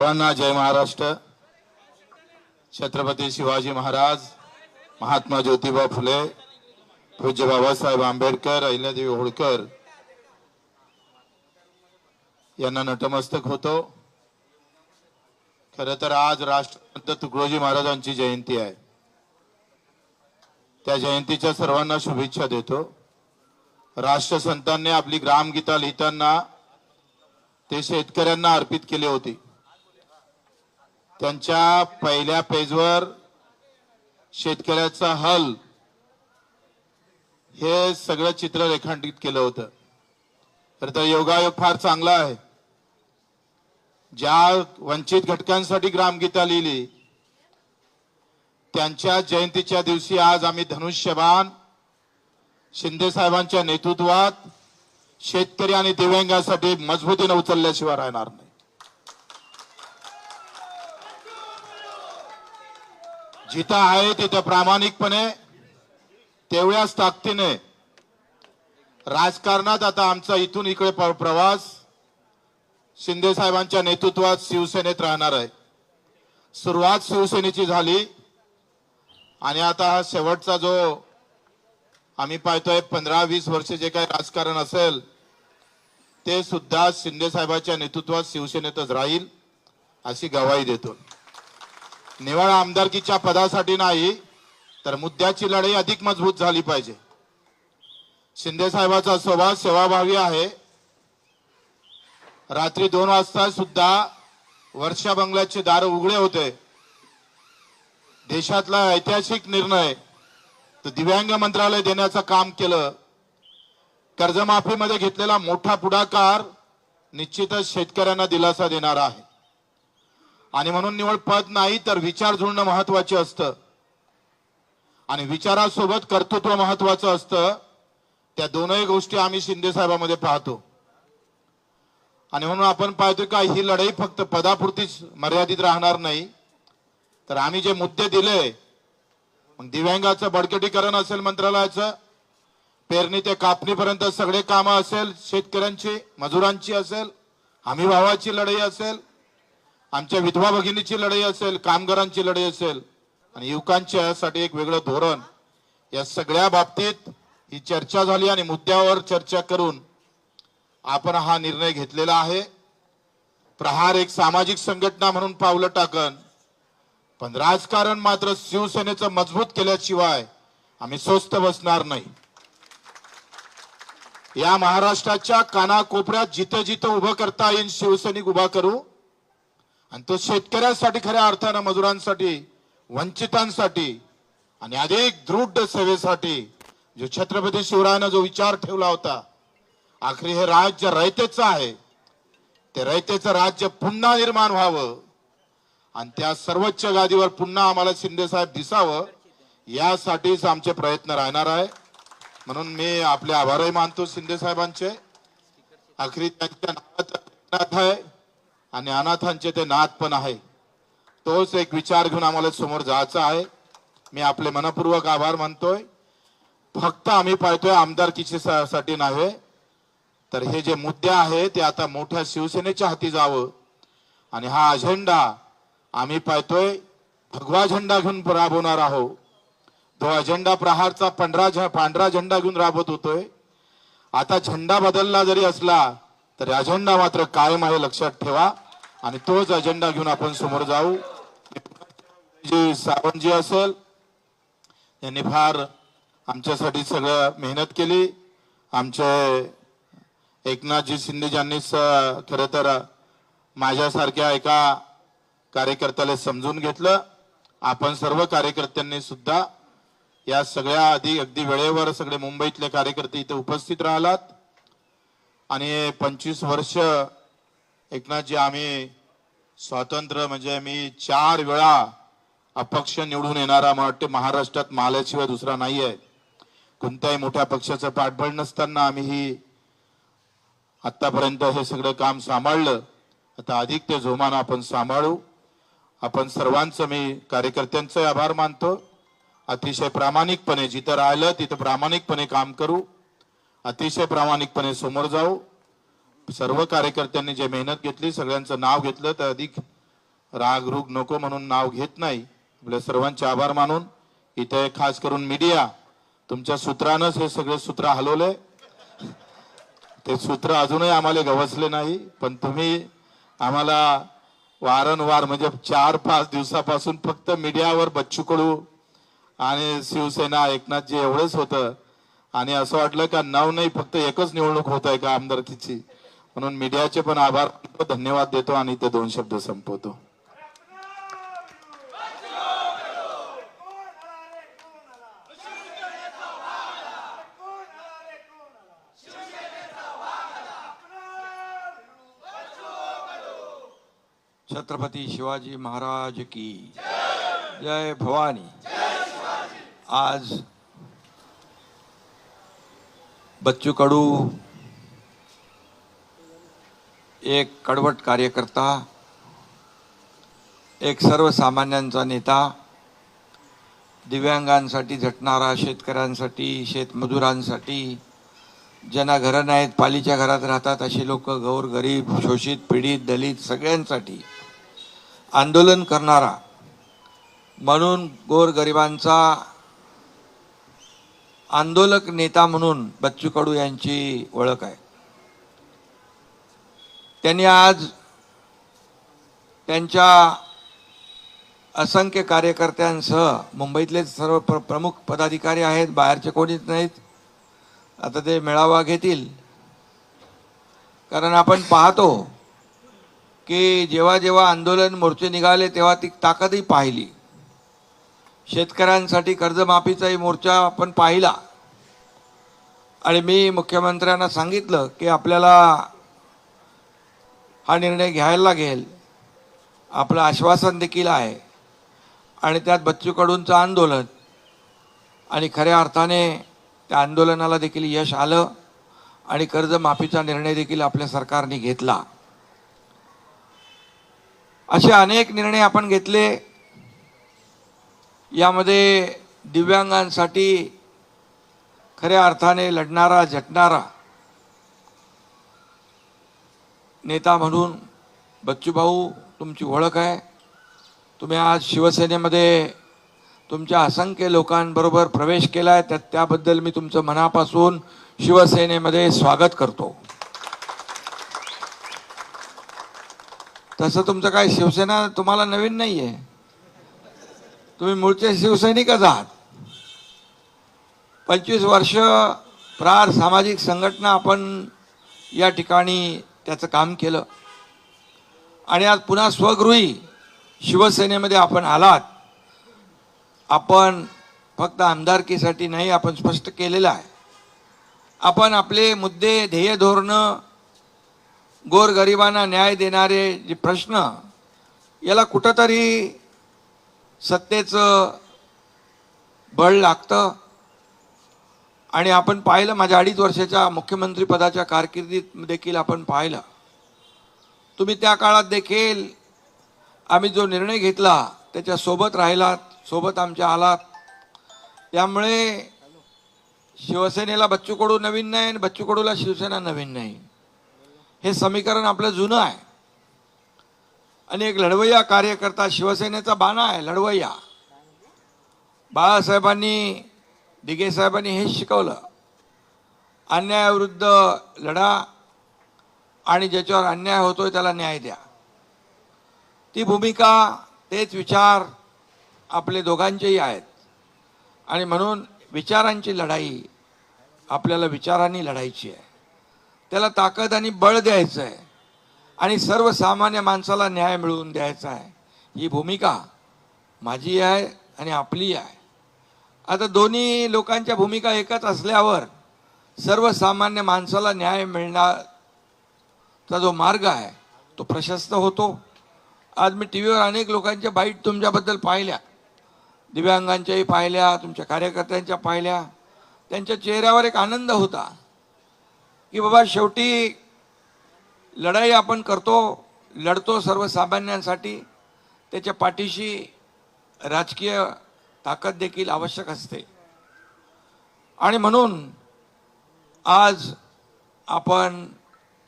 सर्वांना जय महाराष्ट्र। छत्रपती शिवाजी महाराज, महात्मा ज्योतिबा फुले, पूज्य बाबासाहेब आंबेडकर, अहिल्यादेवी होळकर यांना नतमस्तक होतो। खरं तर आज राष्ट्रसंत तुकडोजी महाराजांची जयंती आहे। त्या जयंतीच्या सर्वांना शुभेच्छा देतो। राष्ट्रसंतांनी आपली ग्रामगीता लिहिताना ते शेतकऱ्यांना अर्पित केली होती। त्यांच्या पहिल्या पेजवर शेतकऱ्याचा हल हे सगळं चित्र रेखांकित केलं होतं। तर योगायोग फार चांगला आहे। ज्या वंचित घटकांसाठी ग्रामगीता लिहिली त्यांच्या जयंतीच्या दिवशी आज आम्ही धनुष्यबाण शिंदे साहेबांच्या नेतृत्वात शेतकरी आणि दिव्यांगांसाठी मजबूतीने उचलल्याशिवाय राहणार नाही। जिथं आहे तिथं प्रामाणिकपणे तेवढ्याच ताकदीने राजकारणात आता आमचा इथून इकडे प्रवास शिंदे साहेबांच्या नेतृत्वात शिवसेनेत राहणार आहे। सुरुवात शिवसेनेची झाली आणि आता हा शेवटचा जो आम्ही पाहतोय 15-20 वर्ष जे काही राजकारण असेल ते सुद्धा शिंदे साहेबांच्या नेतृत्वात शिवसेनेतच राहील अशी ग्वाही देतो। निवड आमदारकीच्या पदासाठी नाही तर मुद्द्याची लढाई अधिक मजबूत झाली पाहिजे। शिंदे साहेबांचा स्वभाव सेवाभावी आहे। रात्री 2 वाजता सुद्धा वर्षा बंगल्याचे दार उघडे होते। देशातला ऐतिहासिक निर्णय तर दिव्यांग मंत्रालय देण्याचं काम केलं। कर्जमाफीमध्ये घेतलेला मोठा पुढाकार निश्चितच शेतकऱ्यांना दिलासा देणारा आहे। आणि म्हणून निवड पद नाही तर विचार जुळणं महत्वाचे असतं आणि विचारासोबत कर्तृत्व महत्वाचं असतं। त्या दोनही गोष्टी आम्ही शिंदे साहेबांमध्ये पाहतो आणि म्हणून आपण पाहतो का ही लढाई फक्त पदापुरतीच मर्यादित राहणार नाही तर आम्ही जे मुद्दे दिले मग दिव्यांगाचं बळकटीकरण असेल, मंत्रालयाचं पेरणी ते कापणीपर्यंत सगळे कामं असेल, शेतकऱ्यांची मजुरांची असेल, हमी भावाची लढाई असेल, आमच्या विधवा भगिनीची लढाई असेल, कामगारांची लढाई असेल आणि युवकांच्यासाठी एक वेगळं धोरण, या सगळ्या बाबतीत ही चर्चा झाली आणि मुद्द्यावर चर्चा करून आपण हा निर्णय घेतलेला आहे। प्रहार एक सामाजिक संघटना म्हणून पावलं टाकन पण राजकारण मात्र शिवसेनेचं मजबूत केल्याशिवाय आम्ही स्वस्थ बसणार नाही। या महाराष्ट्राच्या कानाकोपऱ्यात जिथे जिथे उभं करता येईल शिवसैनिक उभा करू आणि तो शेतकऱ्यांसाठी, खऱ्या अर्थानं मजुरांसाठी, वंचितांसाठी आणि अधिक दृढ सेवेसाठी जो छत्रपती शिवरायानं जो विचार ठेवला होता, आखरी हे राज्य रयतेचं आहे, ते रयतेचं राज्य पुन्हा निर्माण व्हावं आणि त्या सर्वोच्च गादीवर पुन्हा आम्हाला शिंदे साहेब दिसावं यासाठीच आमचे प्रयत्न राहणार आहे। म्हणून मी आपले आभारही मानतो शिंदे साहेबांचे। आखरी त्यांच्या नावात अनाथ आहे आणि अनाथांचे ते नाथ पण आहे। तोच एक विचार घेऊन आम्हाला समोर जायचं आहे। मी आपले मनपूर्वक आभार मानतोय। फक्त आम्ही पाहतोय आमदारकीची साठी नव्हे तर हे जे मुद्दे आहे ते आता मोठ्या शिवसेनेच्या हाती जावं आणि हा अजेंडा आम्ही पाहतोय भगवा झेंडा घेऊन राबवणार आहोत। तो अजेंडा प्रहारचा पांढरा झेंडा घेऊन राबवत होतोय। आता झेंडा बदलला जरी असला तर अजेंडा मात्र कायम आहे, लक्षात ठेवा आणि तोच अजेंडा घेऊन आपण समोर जाऊ। जी सावंतजी असेल यांनी फार आमच्यासाठी सगळं मेहनत केली। आमचे एकनाथजी शिंदे यांनी खरं तर माझ्यासारख्या एका कार्यकर्त्याला समजून घेतलं। आपण सर्व कार्यकर्त्यांनी सुद्धा या सगळ्या अगदी वेळेवर सगळे मुंबईतले कार्यकर्ते इथे उपस्थित राहिलात आणि 25 वर्ष एकनाथजी आम्ही स्वातंत्र्य म्हणजे मी 4 वेळा अपक्ष निवडून येणारा वाटते महाराष्ट्रात माल्याशिवाय दुसरा नाही आहे। कोणत्याही मोठ्या पक्षाचं पाठबळ नसताना आम्ही ही आतापर्यंत हे सगळं काम सांभाळलं। आता अधिक ते जोमानं आपण सांभाळू। आपण सर्वांचं मी कार्यकर्त्यांचे आभार मानतो। अतिशय प्रामाणिकपणे जिथं राहिलं तिथं प्रामाणिकपणे काम करू, अतिशय प्रामाणिकपणे समोर जाऊ। सर्व कार्यकर्त्यांनी जे मेहनत घेतली सगळ्यांचं नाव घेतलं तर अधिक रागरूग नको म्हणून नाव घेत नाही. आपल्या सर्वांचे आभार मानून इथे खास करून मीडिया तुमच्या सूत्रानंच हे सगळे सूत्र हलवले. ते सूत्र अजूनही आम्हाला गवसले नाही, पण तुम्ही आम्हाला वारंवार म्हणजे 4-5 दिवसापासून फक्त मीडियावर बच्चू कडू आणि शिवसेना एकनाथजी एवढंच होतं आणि असं वाटलं का नाही फक्त एकच निवडणूक होत आहे का आमदारकीची. म्हणून मीडियाचे पण आभार, धन्यवाद देतो आणि ते 2 शब्द संपवतो. छत्रपती शिवाजी महाराज की जय भवानी. आज बच्चू कडू एक कडवट कार्यकर्ता, एक सर्वसामान्यांचा नेता, दिव्यांगांसाठी झटणारा, शेतकऱ्यांसाठी, शेतमजुरांसाठी, ज्यांना घरं नाहीत पालीच्या घरात राहतात अशी लोक, गोरगरीब, शोषित, पीडित, दलित सगळ्यांसाठी आंदोलन करणारा, म्हणून गोरगरिबांचा आंदोलक नेता म्हणून बच्चू कडू यांची ओळख आहे. त्यांनी आज त्यांच्या असंख्य कार्यकर्त्यांसह, मुंबईतले सर्व प्रमुख पदाधिकारी आहेत, बाहेरचे कोणीच नाहीत, आता ते मेळावा घेतील. कारण आपण पाहतो की जेव्हा जेव्हा आंदोलन मोर्चे निघाले तेव्हा ती ताकदही पाहिली. शेतकऱ्यांसाठी कर्जमाफीचाही मोर्चा आपण पाहिला आणि मी मुख्यमंत्र्यांना सांगितलं की आपल्याला हा निर्णय घ्यायला लागेल. आपलं आश्वासन देखील आहे आणि त्यात बच्चू कडूंचं आंदोलन आणि खऱ्या अर्थाने त्या आंदोलनाला देखील यश आलं आणि कर्जमाफीचा निर्णय देखील आपल्या सरकारने घेतला. असे अनेक निर्णय आपण घेतले. यामध्ये दिव्यांगांसाठी खऱ्या अर्थाने लढणारा, झटणारा नेता म्हणून बच्चू भाऊ तुमची ओळख आहे. तुम्ही आज शिवसेनेमध्ये तुमच्या असंख्य लोकांबरोबर प्रवेश केला आहे, त्याबद्दल मी तुमचं मनापासून शिवसेनेमध्ये स्वागत करतो. तसं तुमचं काय शिवसेना तुम्हाला नवीन नाही आहे, तुम्ही मूळचे शिवसैनिकच आहात. 25 वर्ष प्रार सामाजिक संघटना आपण या ठिकाणी त्याचं काम केलं आणि आज पुन्हा स्वगृही शिवसेनेमध्ये आपण आलात. आपण फक्त आमदारकीसाठी नाही, आपण स्पष्ट केलेलं आहे, आपण आपले मुद्दे, ध्येय, धोरणं, गोरगरिबांना न्याय देणारे जे प्रश्न, याला कुठंतरी सत्तेचं बळ लागतं. आणि आपण पाहिलं, माझ्या 2.5 वर्षाच्या मुख्यमंत्री पदाच्या कारकिर्दीत देखील आपण पाहिलं, तुम्ही त्या काळात देखील आम्ही जो निर्णय घेतला त्याच्या सोबत राहिलात, सोबत आमच्या आलात. त्यामुळे शिवसेनेला बच्चू कडू नवीन नाही आणि बच्चू कडूला शिवसेना नवीन नाही, हे समीकरण आपलं जुनं आहे. आणि एक लढवय्या कार्यकर्ता, शिवसेनेचा बाणा आहे लढवय्या. बाळासाहेबांनी, दिघे साहेबांनी हेच शिकवलं, अन्यायाविरुद्ध लढा आणि ज्याच्यावर अन्याय होतोय त्याला न्याय द्या. ती भूमिका, तेच विचार आपले दोघांचेही आहेत. आणि म्हणून विचारांची लढाई आपल्याला विचारांनी लढायची आहे, त्याला ताकद आणि बळ द्यायचं आहे आणि सर्वसामान्य माणसाला न्याय मिळवून द्यायचा आहे. ही भूमिका माझी आहे आणि आपली आहे. आता दोन्ही लोकांच्या भूमिका एकच असल्यावर सर्वसामान्य माणसाला न्याय मिळण्याचा जो मार्ग आहे तो प्रशस्त होतो. आज मी टी व्हीवर अनेक लोकांच्या बाईट तुमच्याबद्दल पाहिल्या, दिव्यांगांच्याही पाहिल्या, तुमच्या कार्यकर्त्यांच्या पाहिल्या. त्यांच्या चेहऱ्यावर एक आनंद होता की बाबा शेवटी लढाई आपण करतो, लढतो सर्वसामान्यांसाठी. त्याच्या पाठीशी राजकीय ताकद देखील आवश्यक असते. आणि म्हणून आज आपण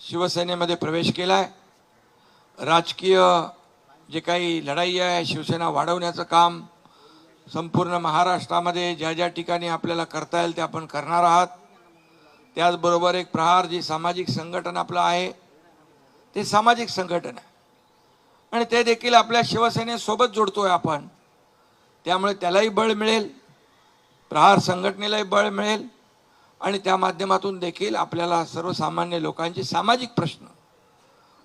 शिवसेनेमध्ये प्रवेश केलाय. राजकीय जे काही लढाई आहे शिवसेना वाढवण्याचं काम संपूर्ण महाराष्ट्रामध्ये ज्या ज्या ठिकाणी आपल्याला करता येईल ते आपण करणार आहात. त्याचबरोबर एक प्रहार जी सामाजिक संघटन आपलं आहे ते सामाजिक संघटन आहे आणि ते देखील आपल्या शिवसेनेसोबत जोडतोय आपण. त्यामुळे त्यालाही बळ मिळेल, प्रहार संघटनेलाही बळ मिळेल आणि त्या माध्यमातून देखील आपल्याला सर्वसामान्य लोकांचे सामाजिक प्रश्न,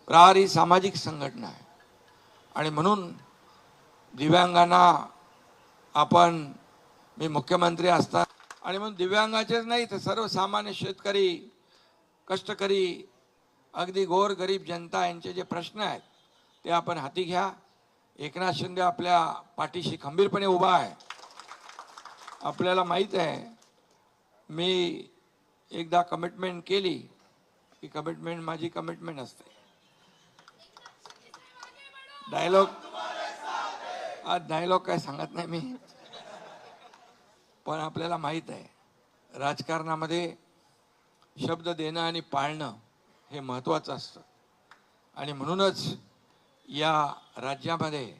प्रहार ही सामाजिक संघटना आहे आणि म्हणून दिव्यांगांना आपण, मी मुख्यमंत्री असता आणि म्हणून दिव्यांगाचेच नाही तर सर्वसामान्य शेतकरी, कष्टकरी, अगदी गोर गरीब जनता यांचे जे प्रश्न आहेत ते आपण हाती घ्या. एकनाथ शिंदे आपल्या पाठीशी खंबीरपणे उभा आहे. आपल्याला माहीत आहे, मी एकदा कमिटमेंट केली की कमिटमेंट माझी कमिटमेंट असते. डायलॉग काय सांगत नाही मी, पण आपल्याला माहीत आहे राजकारणामध्ये शब्द देणं आणि पाळणं हे महत्त्वाचं असतं आणि म्हणूनच या राज्यामध्ये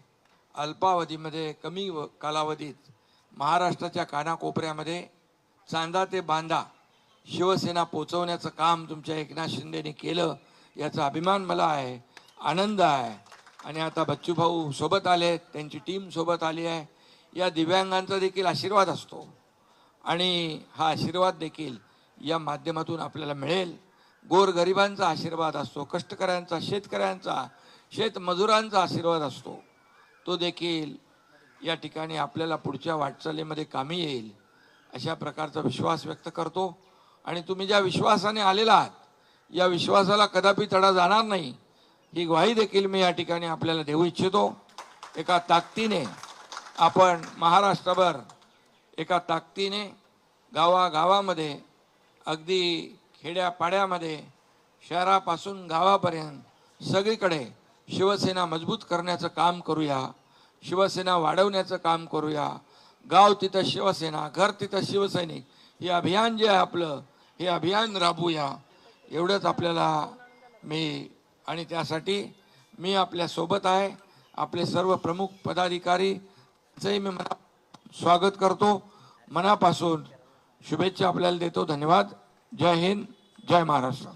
अल्पावधीमध्ये कमी कालावधीत महाराष्ट्राच्या कानाकोपऱ्यामध्ये चांदा ते बांदा शिवसेना पोचवण्याचं काम तुमच्या एकनाथ शिंदेने केलं, याचा अभिमान मला आहे, आनंद आहे. आणि आता बच्चू भाऊ सोबत आले, त्यांची टीम सोबत आली आहे. या दिव्यांगांचा देखील आशीर्वाद असतो आणि हा आशीर्वाद देखील या माध्यमातून आपल्याला मिळेल. गोरगरिबांचा आशीर्वाद असतो, कष्टकऱ्यांचा, शेतकऱ्यांचा, शेतमजुरांचा आशीर्वाद असतो. तो देखील या ठिकाणी आपल्याला पुढच्या वाटचालीमध्ये कामी येईल अशा प्रकारचा विश्वास व्यक्त करतो. आणि तुम्ही ज्या विश्वासाने आलेला आहात या विश्वासाला कदापि तडा जाणार नाही ही ग्वाही देखील मी या ठिकाणी आपल्याला देऊ इच्छितो. एका ताकदीने आपण महाराष्ट्रभर, एका ताकदीने गावागावामध्ये, अगदी खेड्यापाड्यामध्ये, शहरापासून गावापर्यंत सगळीकडे शिवसेना मजबूत करण्याचं काम करूया, शिवसेना वाढवण्याचं काम करूया. गाव तिथं शिवसेना, घर तिथं शिवसैनिक, हे अभियान जे आहे आपलं, हे अभियान राबवूया. एवढंच आपल्याला मी, आणि त्यासाठी मी आपल्या सोबत आहे. आपले सर्व प्रमुख पदाधिकारीचे मी स्वागत करतो, मनापासून शुभेच्छा आपल्याला देतो. धन्यवाद. जय हिंद, जय महाराष्ट्र.